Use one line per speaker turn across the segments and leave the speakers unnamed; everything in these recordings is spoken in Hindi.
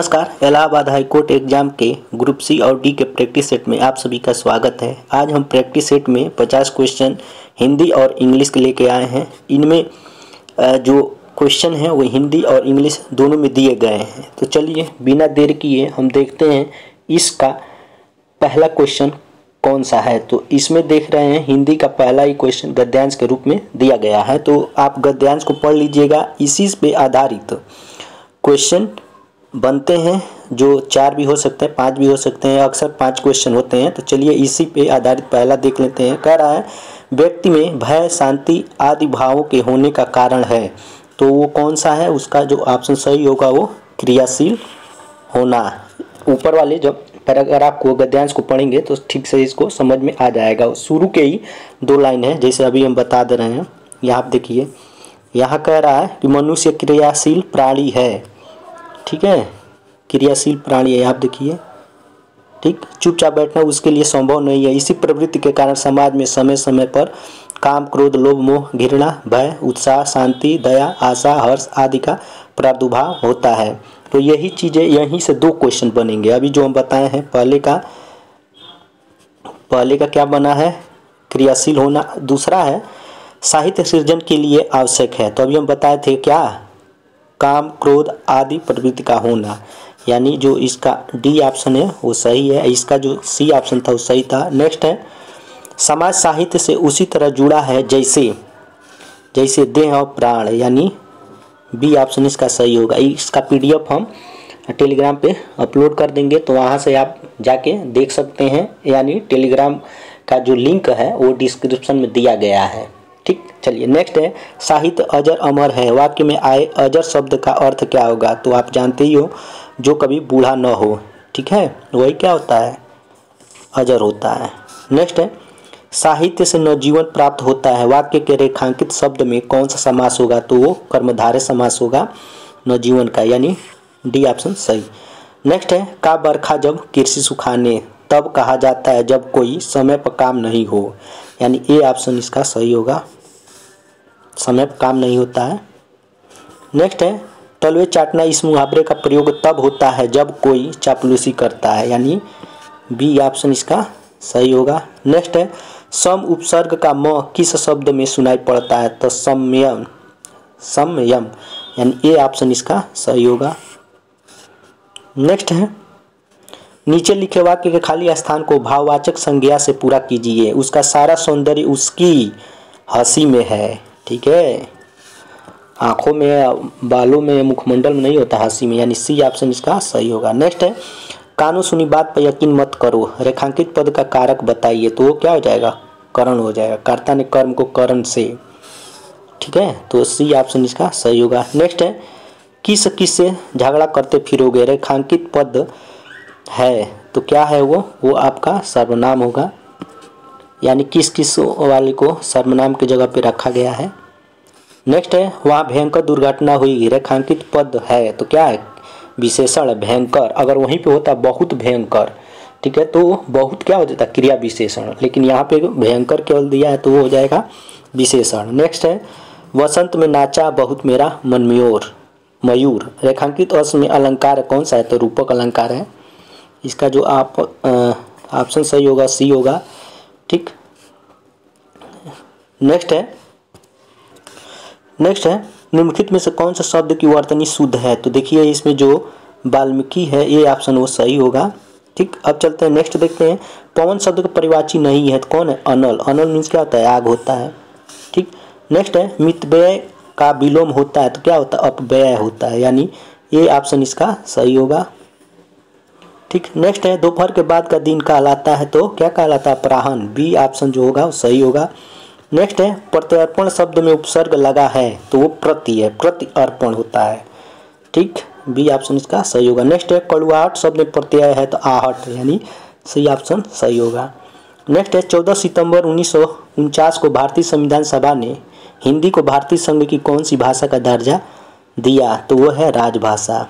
नमस्कार। इलाहाबाद हाई कोर्ट एग्जाम के ग्रुप सी और डी के प्रैक्टिस सेट में आप सभी का स्वागत है। आज हम प्रैक्टिस सेट में 50 क्वेश्चन हिंदी और इंग्लिश के लेके आए हैं। इनमें जो क्वेश्चन हैं वो हिंदी और इंग्लिश दोनों में दिए गए हैं। तो चलिए बिना देर किए हम देखते हैं इसका पहला क्वेश्चन कौन सा है। तो इसमें देख रहे हैं हिंदी का पहला ही क्वेश्चन गद्यांश के रूप में दिया गया है। तो आप गद्यांश को पढ़ लीजिएगा। इसी पे आधारित क्वेश्चन बनते हैं, जो 4 भी हो सकते हैं, 5 भी हो सकते हैं। अक्सर 5 क्वेश्चन होते हैं। तो चलिए इसी पे आधारित पहला देख लेते हैं। कह रहा है व्यक्ति में भय, शांति आदि भावों के होने का कारण है। तो वो कौन सा है? उसका जो ऑप्शन सही होगा वो क्रियाशील होना। ऊपर वाले जब पैराग्राफ को गद्यांश को पढ़ेंगे तो ठीक से इसको समझ में आ जाएगा। शुरू के ही 2 लाइन है, जैसे अभी हम बता दे रहे हैं। यहाँ आप देखिए, यहाँ कह रहा है कि मनुष्य क्रियाशील प्राणी है। ठीक है, क्रियाशील प्राणी है। आप देखिए, ठीक, चुपचाप बैठना उसके लिए संभव नहीं है। इसी प्रवृत्ति के कारण समाज में समय समय पर काम, क्रोध, लोभ, मोह, घृणा, भय, उत्साह, शांति, दया, आशा, हर्ष आदि का प्रादुर्भाव होता है। तो यही चीज़ें, यहीं से 2 क्वेश्चन बनेंगे। अभी जो हम बताए हैं, पहले का क्या बना है? क्रियाशील होना। दूसरा है साहित्य सृजन के लिए आवश्यक है। तो अभी हम बताए थे क्या? काम, क्रोध आदि प्रवृत्ति का होना। यानी जो इसका डी ऑप्शन है वो सही है। इसका जो सी ऑप्शन था वो सही था। नेक्स्ट है समाज साहित्य से उसी तरह जुड़ा है जैसे देह और प्राण, यानी बी ऑप्शन इसका सही होगा। इसका पीडीएफ हम टेलीग्राम पे अपलोड कर देंगे, तो वहाँ से आप जाके देख सकते हैं। यानी टेलीग्राम का जो लिंक है वो डिस्क्रिप्शन में दिया गया है। ठीक, चलिए नेक्स्ट है साहित्य अजर अमर है। वाक्य में आए अजर शब्द का अर्थ क्या होगा? तो आप जानते ही हो, जो कभी बूढ़ा न हो। ठीक है, वही क्या होता है? अजर होता है। नेक्स्ट है साहित्य से नवजीवन प्राप्त होता है। वाक्य के रेखांकित शब्द में कौन सा समास होगा? तो वो कर्मधारय समास होगा नवजीवन का, यानी डी ऑप्शन सही। नेक्स्ट है का बरखा जब कृषि सुखाने तब कहा जाता है जब कोई समय पर काम नहीं हो, यानी ए ऑप्शन इसका सही होगा। समय पर काम नहीं होता है। नेक्स्ट है तलवे चाटना इस मुहावरे का प्रयोग तब होता है जब कोई चापलूसी करता है, यानी बी ऑप्शन इसका सही होगा। नेक्स्ट है सम उपसर्ग का म किस शब्द में सुनाई पड़ता है? तो समयम, यानी ए ऑप्शन इसका सही होगा। नेक्स्ट है नीचे लिखे वाक्य के खाली स्थान को भाववाचक संज्ञा से पूरा कीजिए। उसका सारा सौंदर्य उसकी हंसी में है। ठीक है, आंखों में, बालों में, मुखमंडल में नहीं होता, हंसी में, यानी सी ऑप्शन इसका सही होगा। नेक्स्ट है कानों सुनी बात पर यकीन मत करो। रेखांकित पद का कारक बताइए। तो वो क्या हो जाएगा? करण हो जाएगा। कर्ता ने कर्म को करण से। ठीक है, तो सी ऑप्शन इसका सही होगा। नेक्स्ट है किस से झगड़ा करते फिरोगे। रेखांकित पद है तो क्या है वो आपका सर्वनाम होगा, यानी किस वाले को सर्वनाम की जगह पे रखा गया है। नेक्स्ट है वहाँ भयंकर दुर्घटना हुई। रेखांकित पद है तो क्या है? विशेषण भयंकर। अगर वहीं पे होता बहुत भयंकर, ठीक है, तो बहुत क्या हो जाता? क्रिया विशेषण। लेकिन यहाँ पे भयंकर केवल दिया है तो वो हो जाएगा विशेषण। नेक्स्ट है वसंत में नाचा बहुत मेरा मन मयूर। रेखांकित अस में अलंकार कौन सा है? तो रूपक अलंकार है। इसका जो आप ऑप्शन सही होगा सी होगा। ठीक, नेक्स्ट है निम्नलिखित में से कौन सा शब्द की वर्तनी शुद्ध है? तो देखिए इसमें जो वाल्मीकि है ये ऑप्शन वो सही होगा। ठीक, अब चलते हैं नेक्स्ट देखते हैं। पवन शब्द का परिवाची नहीं है तो कौन है? अनल। अनल मीन्स क्या होता है? आग होता है। ठीक, नेक्स्ट है मितव्यय का विलोम होता है तो क्या होता है? अपव्यय होता है, यानी ये ऑप्शन इसका सही होगा। ठीक, नेक्स्ट है दोपहर के बाद का दिन कहलाता है तो क्या कहलाता है? अपराह्न। बी ऑप्शन जो होगा वो सही होगा। नेक्स्ट है प्रत्यर्पण शब्द में उपसर्ग लगा है तो वो प्रति है, प्रति अर्पण होता है। ठीक, बी ऑप्शन इसका सही होगा। नेक्स्ट है कड़ुआहट शब्द में प्रत्यय है तो आहट, यानी सी ऑप्शन सही होगा। नेक्स्ट है 14 सितंबर 1949 को भारतीय संविधान सभा ने हिंदी को भारतीय संघ की कौन सी भाषा का दर्जा दिया? तो वो है राजभाषा।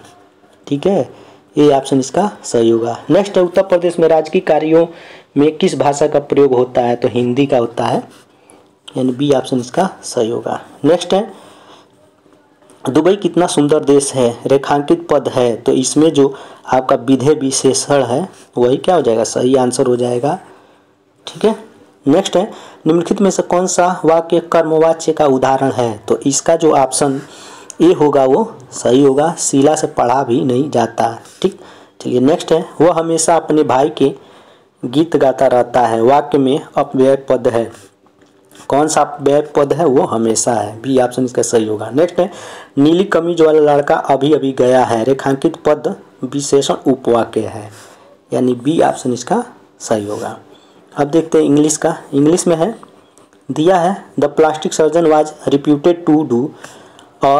ठीक है, ये ऑप्शन इसका सही होगा। नेक्स्ट है उत्तर प्रदेश में राजकीय कार्यों में किस भाषा का प्रयोग होता है? तो हिंदी का होता है, यानी बी ऑप्शन इसका सही होगा। नेक्स्ट है दुबई कितना सुंदर देश है, रेखांकित पद है, तो इसमें जो आपका विधेय विशेषण है वही क्या हो जाएगा, सही आंसर हो जाएगा। ठीक है, नेक्स्ट है निम्नलिखित में से कौन सा वाक्य कर्मवाच्य का उदाहरण है, तो इसका जो ऑप्शन ए होगा वो सही होगा, शीला से पढ़ा भी नहीं जाता। ठीक, चलिए नेक्स्ट है वह हमेशा अपने भाई के गीत गाता रहता है, वाक्य में अपव्यय पद है, कौन सा अपव्यय पद है, वो हमेशा है, बी ऑप्शन इसका सही होगा। नेक्स्ट है नीली कमीज वाला लड़का अभी अभी गया है, रेखांकित पद विशेषण उपवाक्य है, यानी बी ऑप्शन इसका सही होगा। अब देखते हैं इंग्लिश का, इंग्लिश में है दिया है the plastic surgeon was reputed to do a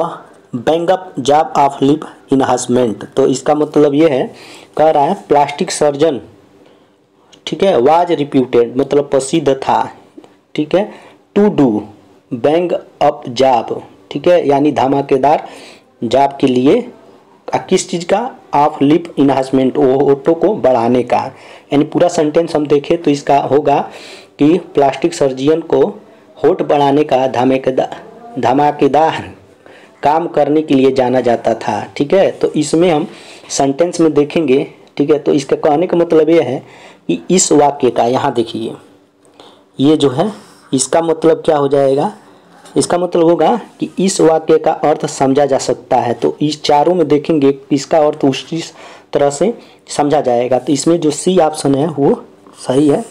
bang up job of lip enhancement, तो इसका मतलब ये है, कह रहा है प्लास्टिक सर्जन, ठीक है, वाज रिप्यूटेड मतलब प्रसिद्ध था, ठीक है, to do bang up job, ठीक है, यानी धमाकेदार जॉब के लिए, किस चीज़ का, ऑफ लिप इनहांसमेंट, ओठों को बढ़ाने का, यानी पूरा सेंटेंस हम देखें तो इसका होगा कि प्लास्टिक सर्जन को होठ बढ़ाने का धमाकेदार काम करने के लिए जाना जाता था। ठीक है, तो इसमें हम सेंटेंस में देखेंगे, ठीक है, तो इसका कहने का मतलब ये है कि इस वाक्य का, यहाँ देखिए ये जो है इसका मतलब क्या हो जाएगा, इसका मतलब होगा कि इस वाक्य का अर्थ समझा जा सकता है, तो इस चारों में देखेंगे इसका अर्थ उसी तरह से समझा जाएगा, तो इसमें जो सी ऑप्शन है वो सही है।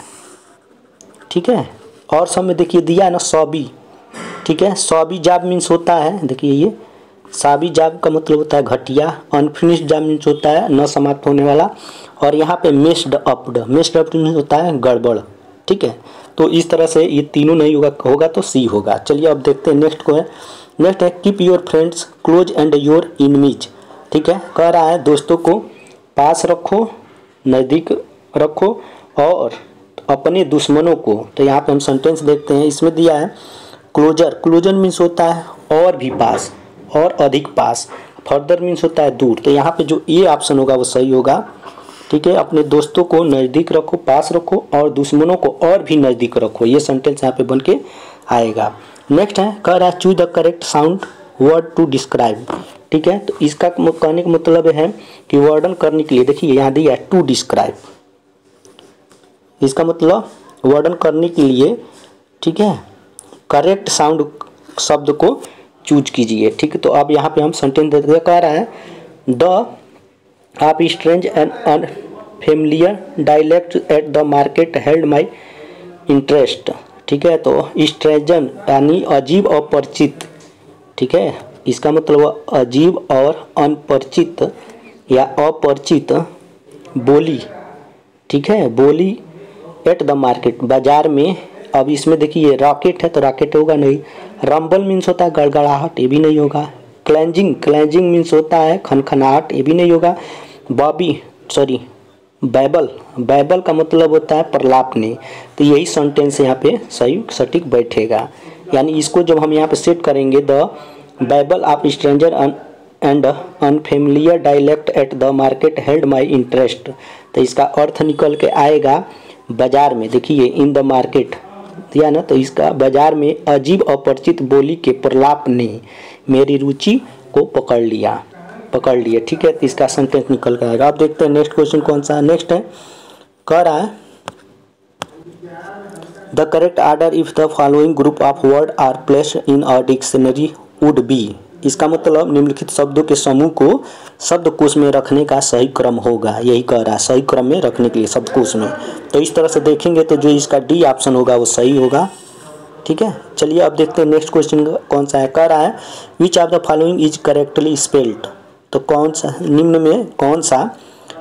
ठीक है, और सब में देखिए दिया है ना सौबी, ठीक है, सौबी जाब मीन्स होता है, देखिए ये साबी जाब का मतलब होता है घटिया, अनफिनिश्ड जाब मीन्स होता है न समाप्त होने वाला, और यहाँ पे मेस्ड अप्ड मीन्स होता है गड़बड़। ठीक है, तो इस तरह से ये तीनों नहीं होगा तो सी होगा। चलिए अब देखते हैं नेक्स्ट को है, नेक्स्ट है keep your friends close and your enemies, ठीक है, कह रहा है दोस्तों को पास रखो, नज़दीक रखो और अपने दुश्मनों को, तो यहाँ पे हम सेंटेंस देखते हैं, इसमें दिया है क्लोजर मीन्स होता है और भी पास और अधिक पास, फर्दर मीन्स होता है दूर, तो यहाँ पे जो ए ऑप्शन होगा वो सही होगा। ठीक है, अपने दोस्तों को नज़दीक रखो, पास रखो और दुश्मनों को और भी नज़दीक रखो, ये सेंटेंस यहाँ पे बन के आएगा। नेक्स्ट है कह रहा है choose the correct sound word to describe, ठीक है, तो इसका कहने का मतलब है कि वर्णन करने के लिए, देखिए यहाँ दिया है टू डिस्क्राइब, इसका मतलब वर्णन करने के लिए, ठीक है, करेक्ट साउंड शब्द को चूज कीजिए। ठीक है, तो अब यहाँ पे हम सेंटेंस देते कह रहा है द आप strange and unfamiliar dialect at the market held my interest. ठीक है, तो स्ट्रेंजन यानी अजीब और परिचित, ठीक है, इसका मतलब अजीब और अनपरिचित या अपरिचित बोली, ठीक है, बोली एट द मार्केट बाजार में। अब इसमें देखिए रॉकेट है तो रॉकेट होगा नहीं, रंबल मीन्स होता है गड़गड़ाहट, ये भी नहीं होगा, क्लेंजिंग मीन्स होता है खनखनाहट, ये भी नहीं होगा, बैबल का मतलब होता है प्रलापने, तो यही सेंटेंस यहाँ पे सही सटीक बैठेगा, यानी इसको जब हम यहाँ पे सेट करेंगे the babble of stranger and unfamiliar dialect at the market held my interest, तो इसका अर्थ निकल के आएगा बाजार में, देखिए इन द मार्केट दिया ना, तो इसका बाजार में अजीब अपरिचित बोली के प्रलाप ने मेरी रुचि को पकड़ लिए। ठीक है, तो इसका सेंटेंस निकल कर आएगा। अब देखते हैं नेक्स्ट क्वेश्चन कौन सा है। नेक्स्ट है कह रहा है the correct order if the following group of word are placed in a dictionary would be, इसका मतलब निम्नलिखित शब्दों के समूह को शब्दकोश में रखने का सही क्रम होगा, यही कह रहा है सही क्रम में रखने के लिए शब्दकोश में, तो इस तरह से देखेंगे तो जो इसका डी ऑप्शन होगा वो सही होगा। ठीक है, चलिए अब देखते हैं नेक्स्ट क्वेश्चन कौन सा है। कह रहा है which of the following is correctly spelled, तो कौन सा निम्न में कौन सा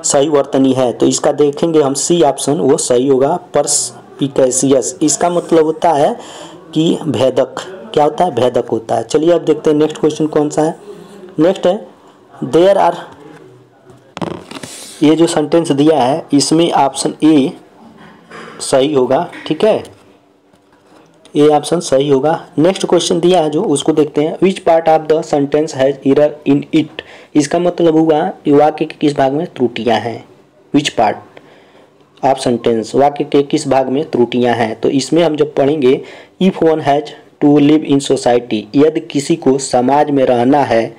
सही वर्तनी है, तो इसका देखेंगे हम सी ऑप्शन वो सही होगा, परस्पिकेशियस, इसका मतलब होता है कि भेदक, क्या होता है, भेदक होता है। चलिए अब देखते हैं नेक्स्ट क्वेश्चन कौन सा है। नेक्स्ट है देयर आर, ये जो सेंटेंस दिया है इसमें ऑप्शन ए सही होगा। ठीक है, ए ऑप्शन सही होगा। नेक्स्ट क्वेश्चन दिया है जो उसको देखते हैं, which part of the sentence has error in it, इसका मतलब होगा कि वाक्य के किस भाग में त्रुटियां हैं, विच पार्ट ऑफ सेंटेंस वाक्य के किस भाग में त्रुटियां हैं, तो इसमें हम जब पढ़ेंगे if one has to live in society, यदि किसी को समाज में रहना है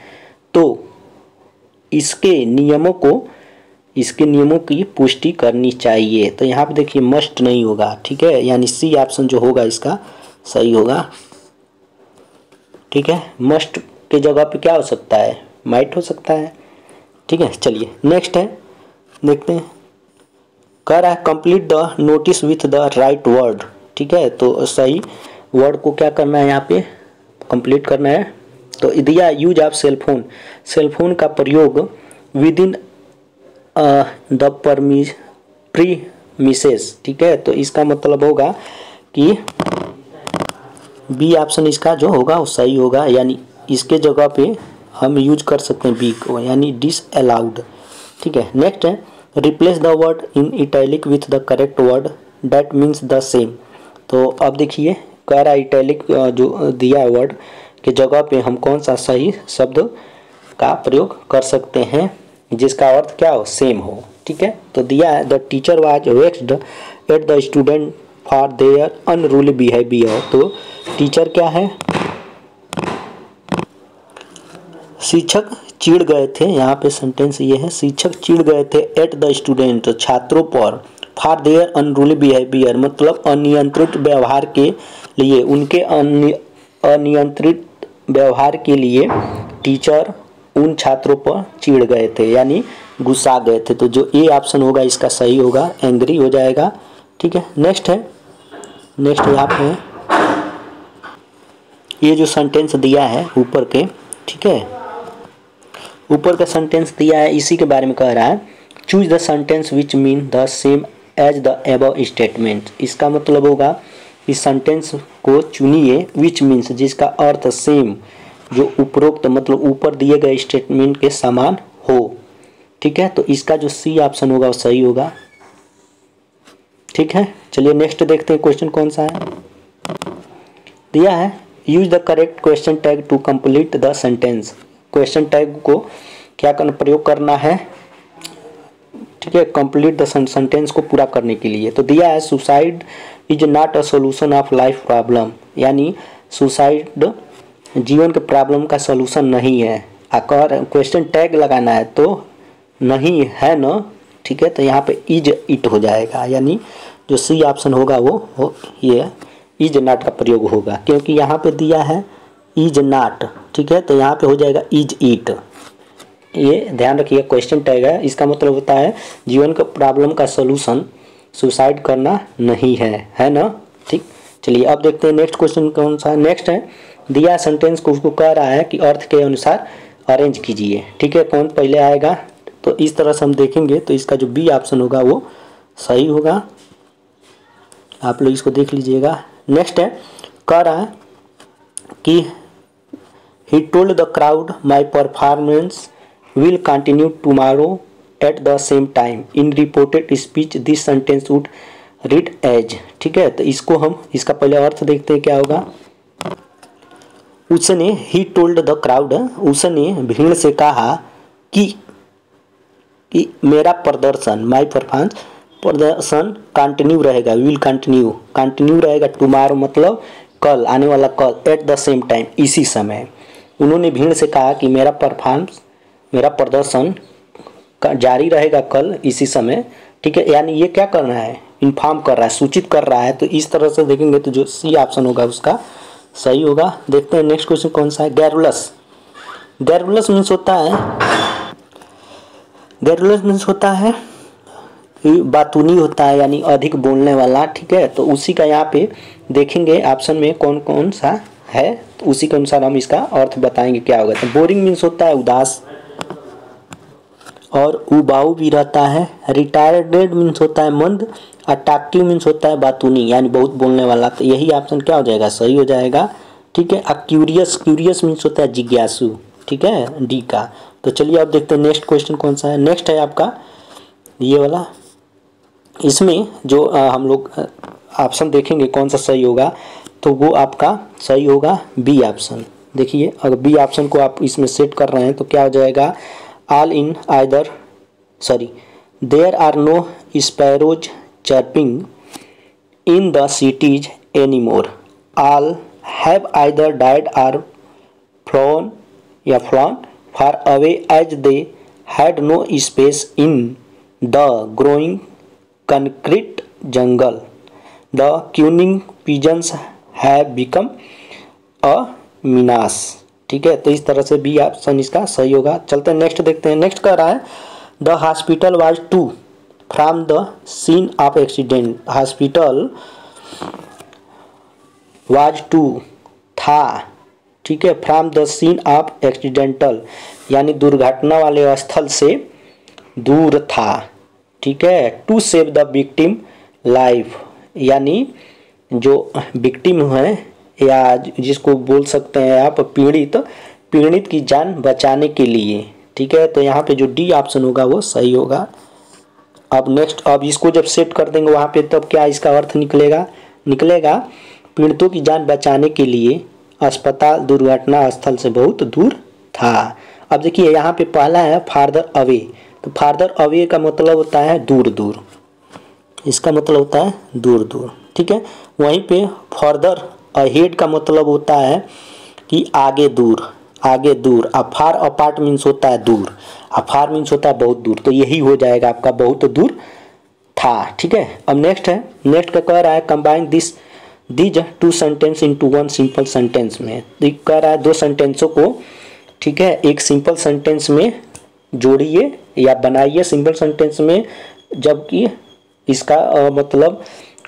तो इसके नियमों की पुष्टि करनी चाहिए। तो यहाँ पे देखिए मस्ट नहीं होगा, ठीक है, यानी सी ऑप्शन जो होगा इसका सही होगा, ठीक है। मस्ट के जगह पे क्या हो सकता है, माइट हो सकता है, ठीक है। चलिए नेक्स्ट है, देखते हैं। कह रहा है complete the notice with the right word, ठीक है। तो सही वर्ड को क्या करना है, यहाँ पे कंप्लीट करना है। तो दिया यूज ऑफ सेलफोन, सेलफोन का प्रयोग विद इन द प्रीमिसेस, ठीक है। तो इसका मतलब होगा कि बी ऑप्शन इसका जो होगा वो सही होगा, यानी इसके जगह पे हम यूज कर सकते हैं बी को, यानी डिसअलाउड, ठीक है। नेक्स्ट है replace the word in italic with the correct word that means the same. तो अब देखिए कह रहा है इटैलिक जो दिया है वर्ड के जगह पे हम कौन सा सही शब्द का प्रयोग कर सकते हैं जिसका अर्थ क्या हो, सेम हो, ठीक है। तो दिया है the teacher was vexed at the student for their unruly behaviour. तो टीचर क्या है, शिक्षक चिढ़ गए थे, यहाँ पे सेंटेंस ये है, शिक्षक चिढ़ गए थे एट द स्टूडेंट छात्रों पर, फॉर देयर अनरूली बिहेवियर मतलब अनियंत्रित व्यवहार के लिए, उनके अनियंत्रित व्यवहार के लिए टीचर उन छात्रों पर चिढ़ गए थे, यानी गुस्सा गए थे। तो जो ए ऑप्शन होगा इसका सही होगा, एंग्री हो जाएगा, ठीक है। नेक्स्ट है, नेक्स्ट यहाँ पे ये जो सेंटेंस दिया है ऊपर के, ठीक है, ऊपर का सेंटेंस दिया है इसी के बारे में कह रहा है। Choose the sentence which mean the same as the above statement. इसका मतलब होगा इस सेंटेंस को चुनिए विच मीन्स जिसका अर्थ सेम, जो उपरोक्त मतलब ऊपर दिए गए स्टेटमेंट के समान हो, ठीक है। तो इसका जो सी ऑप्शन होगा वो सही होगा, ठीक है। चलिए नेक्स्ट देखते हैं क्वेश्चन कौन सा है। दिया है use the correct question tag to complete the sentence. Question tag को क्या करना, प्रयोग करना है, ठीक है, कंप्लीट द सेंटेंस को पूरा करने के लिए। तो दिया है suicide is not a solution of life problem, यानी सुसाइड जीवन के प्रॉब्लम का सोल्यूशन नहीं है। अगर क्वेश्चन टैग लगाना है तो नहीं है ना, ठीक है। तो यहाँ पे इज इट हो जाएगा, यानी जो सी ऑप्शन होगा वो ये इज नॉट का प्रयोग होगा, क्योंकि यहाँ पे दिया है इज नॉट, ठीक है। तो यहाँ पे हो जाएगा इज इट। ये ध्यान रखिए क्वेश्चन टैग है, इसका मतलब होता है जीवन का प्रॉब्लम का सोल्यूशन सुसाइड करना नहीं है ना, ठीक। चलिए अब देखते हैं नेक्स्ट क्वेश्चन कौन सा है। नेक्स्ट है दिया सेंटेंस को उसको कह रहा है कि अर्थ के अनुसार अरेंज कीजिए, ठीक है। कौन पहले आएगा, तो इस तरह से हम देखेंगे तो इसका जो बी ऑप्शन होगा वो सही होगा, आप लोग इसको देख लीजिएगा। नेक्स्ट है कह रहा है कि he told the crowd my performance will continue tomorrow at the same time in reported speech this sentence would read as, ठीक है। तो इसको हम इसका पहले अर्थ देखते हैं क्या होगा। उसने ही टोल्ड द क्राउड, उसने भीड़ से कहा कि मेरा प्रदर्शन माई परफॉर्मेंस प्रदर्शन कंटिन्यू रहेगा, विल कंटिन्यू रहेगा, टुमारो मतलब कल, आने वाला कल, एट द सेम टाइम इसी समय। उन्होंने भीड़ से कहा कि मेरा प्रदर्शन जारी रहेगा कल इसी समय, ठीक है। यानी ये क्या करना है, इन्फॉर्म कर रहा है, सूचित कर रहा है। तो इस तरह से देखेंगे तो जो सी ऑप्शन होगा उसका सही होगा। देखते हैं नेक्स्ट क्वेश्चन कौन सा है। गैरुलस मीन्स होता है बातूनी होता है, यानी अधिक बोलने वाला, ठीक है। तो उसी का यहाँ पे देखेंगे ऑप्शन में कौन कौन सा है, तो उसी के अनुसार हम इसका अर्थ बताएंगे क्या होगा। तो बोरिंग मीन्स होता है उदास और उबाऊ भी रहता है। रिटायर्डेड मीन्स होता है मंद, अट्रैक्टिव मीन्स होता है बातूनी, यानी बहुत बोलने वाला। तो यही ऑप्शन क्या हो जाएगा, सही हो जाएगा, ठीक है। क्यूरियस मीन्स होता है जिज्ञासु, ठीक है, डी का। तो चलिए अब देखते हैं नेक्स्ट क्वेश्चन कौन सा है। नेक्स्ट है आपका ये वाला, इसमें जो हम लोग ऑप्शन देखेंगे कौन सा सही होगा, तो वो आपका सही होगा बी ऑप्शन। देखिए अगर बी ऑप्शन को आप इसमें सेट कर रहे हैं तो क्या हो जाएगा, all in either there are no sparrows chirping in the cities any more, all have either died or flown far away as they had no space in the growing concrete jungle. The cunning pigeons have become a menace. ठीक है, तो इस तरह से बी ऑप्शन इसका सही होगा। चलते हैं नेक्स्ट देखते हैं। नेक्स्ट कह रहा है the hospital was too from the scene of accident. Hospital was too था, ठीक है, from the scene of accidental यानी दुर्घटना वाले स्थल से दूर था। ठीक है, to save the victim life यानी जो विक्टिम है या जिसको बोल सकते हैं आप पीड़ित की जान बचाने के लिए। ठीक है, तो यहाँ पे जो डी ऑप्शन होगा वो सही होगा। अब नेक्स्ट, अब इसको जब सेट कर देंगे वहाँ पे तब क्या इसका अर्थ निकलेगा पीड़ितों की जान बचाने के लिए अस्पताल दुर्घटना स्थल से बहुत दूर था। अब देखिए यहाँ पे पहला है फार्दर अवे, तो फार्दर अवे का मतलब होता है दूर दूर, इसका मतलब होता है दूर दूर। ठीक है, वहीं पे फर्दर अहेड का मतलब होता है कि आगे दूर। अफार अपार्ट मीन्स होता है दूर, अफार मीन्स होता है बहुत दूर, तो यही हो जाएगा आपका बहुत दूर था। ठीक है, अब नेक्स्ट का कह रहा है combine these two sentence into one simple sentence में। तो कह रहा है दो सेंटेंसों को, ठीक है, एक सिंपल सेंटेंस में जोड़िए या बनाइए सिंपल सेंटेंस में, जबकि इसका मतलब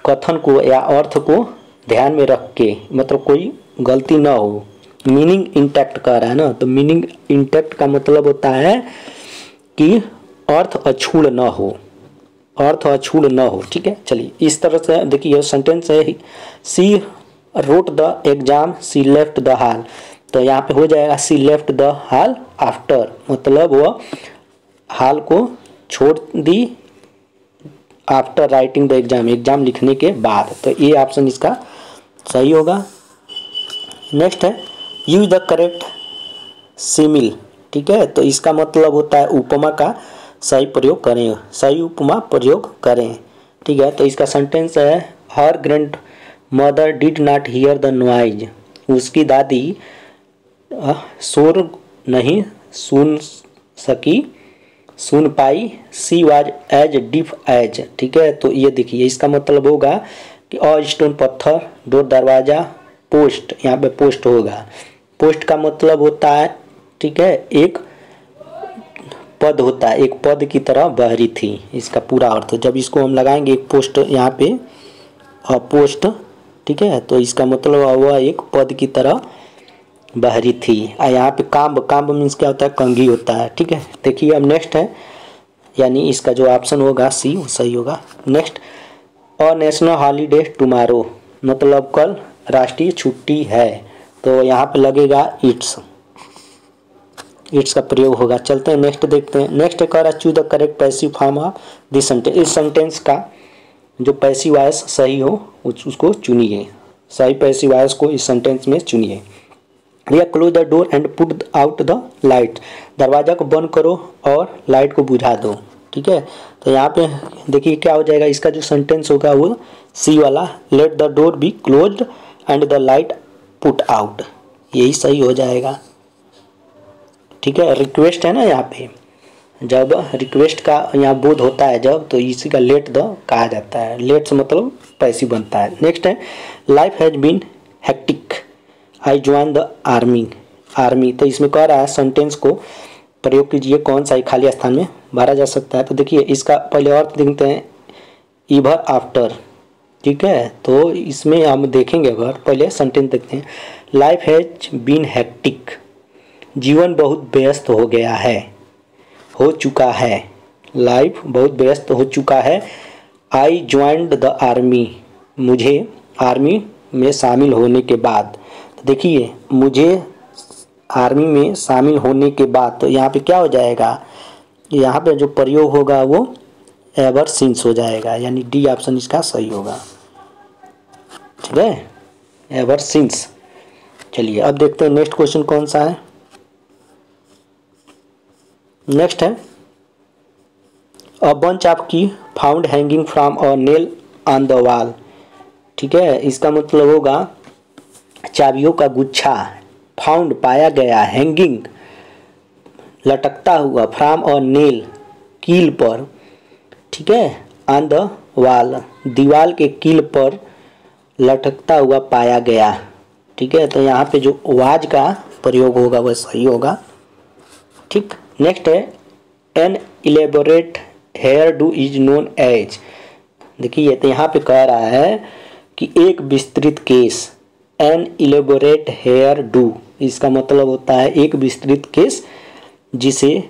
कथन को या अर्थ को ध्यान में रख के, मतलब कोई गलती ना हो। मीनिंग इंटैक्ट कर रहा है ना, तो मीनिंग इंटैक्ट का मतलब होता है कि अर्थ अछूड़ ना हो, ठीक है, चलिए इस तरह से देखिए सेंटेंस है she wrote the exam she left the hall, तो यहाँ पे हो जाएगा she left the hall after, मतलब वह हॉल को छोड़ दी आफ्टर राइटिंग द एग्जाम लिखने के बाद, तो ये ऑप्शन इसका सही होगा। नेक्स्ट है यूज द करेक्ट सिमिल। ठीक है, तो इसका मतलब होता है उपमा का सही उपमा प्रयोग करें। ठीक है, तो इसका सेंटेंस है her grandmother did not hear the noise, उसकी दादी शोर नहीं सुन पाई। She was as deaf as. ठीक है, तो ये देखिए इसका मतलब होगा कि अ स्टोन पत्थर, डोर दरवाजा, पोस्ट, यहाँ पे पोस्ट होगा। पोस्ट का मतलब होता है, ठीक है, एक पद होता है, एक पद की तरह बहरी थी, इसका पूरा अर्थ। जब इसको हम लगाएंगे एक पोस्ट यहाँ पे पोस्ट, ठीक है, तो इसका मतलब वह एक पद की तरह बहरी थी। और यहाँ पे काम्ब मीन्स क्या होता है, कंघी होता है। ठीक है, देखिए अब नेक्स्ट है, यानी इसका जो ऑप्शन होगा सी वो सही होगा। Next, a national holiday tomorrow, मतलब कल राष्ट्रीय छुट्टी है, तो यहाँ पे लगेगा इट्स का प्रयोग होगा। चलते हैं नेक्स्ट देखते हैं। नेक्स्ट कह रहा है choose the correct passive form of this sentence. इस सेंटेंस का जो पैसिव वॉइस सही हो उसको चुनिए, सही पैसिव वॉइस को इस सेंटेंस में चुनिए। भैया close the door and put out the light, दरवाजा को बंद करो और लाइट को बुझा दो। ठीक है, तो यहाँ पे देखिए क्या हो जाएगा, इसका जो सेंटेंस होगा वो सी वाला, let the door be closed end the light put out, यही सही हो जाएगा। ठीक है, रिक्वेस्ट है ना यहाँ पे, जब रिक्वेस्ट का यहाँ बोध होता है जब, तो इसी का लेट द कहा जाता है, लेट से मतलब पैसिव बनता है। नेक्स्ट है life has been hectic I join the army, तो इसमें कह रहा है सेंटेंस को प्रयोग कीजिए, कौन सा खाली स्थान में भरा जा सकता है। तो देखिए इसका पहले अर्थ देखते हैं, इवर आफ्टर। ठीक है, तो इसमें हम देखेंगे, अगर पहले सेंटेंस देखते हैं, लाइफ हैज बीन हेक्टिक, जीवन बहुत व्यस्त हो गया है, हो चुका है, लाइफ बहुत व्यस्त हो चुका है। आई ज्वाइंड द आर्मी, मुझे आर्मी में शामिल होने के बाद, तो देखिए मुझे आर्मी में शामिल होने के बाद, तो यहाँ पे क्या हो जाएगा, यहाँ पे जो प्रयोग होगा वो एवर सिंस हो जाएगा, यानी डी ऑप्शन इसका सही होगा। ठीक है, एवर सिंस। चलिए अब देखते हैं नेक्स्ट क्वेश्चन कौन सा है। नेक्स्ट है अ बंच ऑफ की found hanging from a nail on the wall. ठीक है, इसका मतलब होगा चाबियों का गुच्छा, फाउंड पाया गया, हैंगिंग लटकता हुआ, फ्रॉम अ नेल कील पर, ठीक है, ऑन द वाल दीवाल के कील पर लटकता हुआ पाया गया, ठीक है। तो यहाँ पे जो वाज का प्रयोग होगा वह सही होगा, ठीक। नेक्स्ट है an elaborate hairdo is known as, देखिए तो यहाँ पे कह रहा है कि एक विस्तृत केस, एन इलेबोरेट हेयर डू, इसका मतलब होता है एक विस्तृत केस जिसे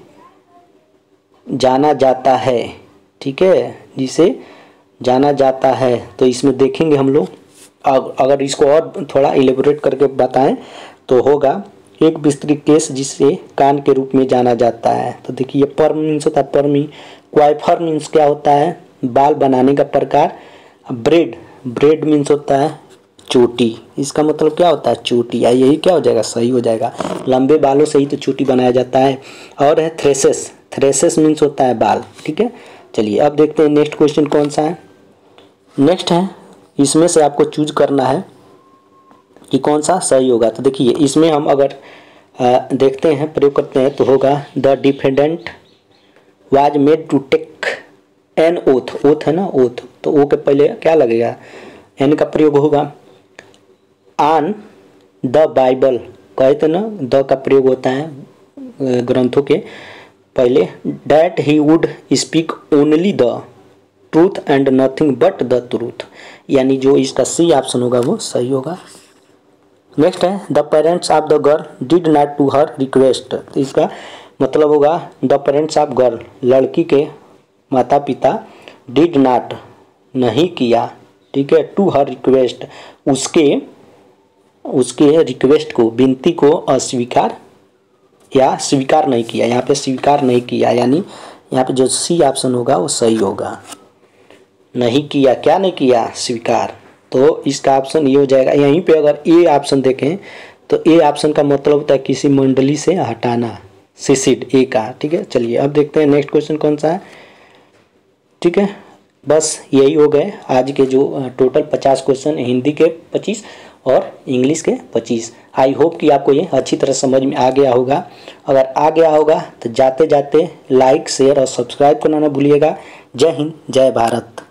जाना जाता है, ठीक है, जिसे जाना जाता है। तो इसमें देखेंगे हम लोग, अगर इसको और थोड़ा इलेबोरेट करके बताएं तो होगा एक विस्तृत केस जिसे कान के रूप में जाना जाता है। तो देखिए पर्म मीन्स होता है पर्मी, क्वाइफर मीन्स क्या होता है बाल बनाने का प्रकार, ब्रेड, ब्रेड मीन्स होता है चोटी, इसका मतलब क्या होता है चोटी, यही क्या हो जाएगा सही हो जाएगा, लंबे बालों से ही तो चोटी बनाया जाता है। और है थ्रेसेस, थ्रेसेस मीन्स होता है बाल, ठीक है। चलिए अब देखते हैं नेक्स्ट क्वेश्चन कौन सा है। नेक्स्ट है, इसमें से आपको चूज करना है कि कौन सा सही होगा। तो देखिए इसमें हम अगर देखते हैं प्रयोग करते हैं तो होगा the defendant was made to take an oath, oath है ना ओथ, तो ओ के पहले क्या लगेगा एन का प्रयोग होगा, ऑन द बाइबल, कहते ना द का प्रयोग होता है ग्रंथों के पहले, that he would speak only the truth and nothing but the truth, यानी जो इसका सी ऑप्शन होगा वो सही होगा। नेक्स्ट है the parents of the girl did not to her request, तो इसका मतलब होगा द पेरेंट्स ऑफ गर्ल, लड़की के माता पिता, डिड नॉट नहीं किया, ठीक है, टू हर रिक्वेस्ट उसके रिक्वेस्ट को, विनती को अस्वीकार या स्वीकार नहीं किया, यहाँ पे स्वीकार नहीं किया, यानी यहाँ पे जो सी ऑप्शन होगा वो सही होगा, नहीं किया, क्या नहीं किया स्वीकार, तो इसका ऑप्शन ये हो जाएगा। यहीं पे अगर ए ऑप्शन देखें तो ए ऑप्शन का मतलब होता है किसी मंडली से हटाना, सिसिड ए का, ठीक है। चलिए अब देखते हैं नेक्स्ट क्वेश्चन कौन सा है, ठीक है। बस यही हो गए आज के जो टोटल 50 क्वेश्चन, हिंदी के 25 और इंग्लिश के 25। आई होप कि आपको ये अच्छी तरह समझ में आ गया होगा। अगर आ गया होगा तो जाते जाते लाइक शेयर और सब्सक्राइब करना ना भूलिएगा। जय हिंद, जय भारत।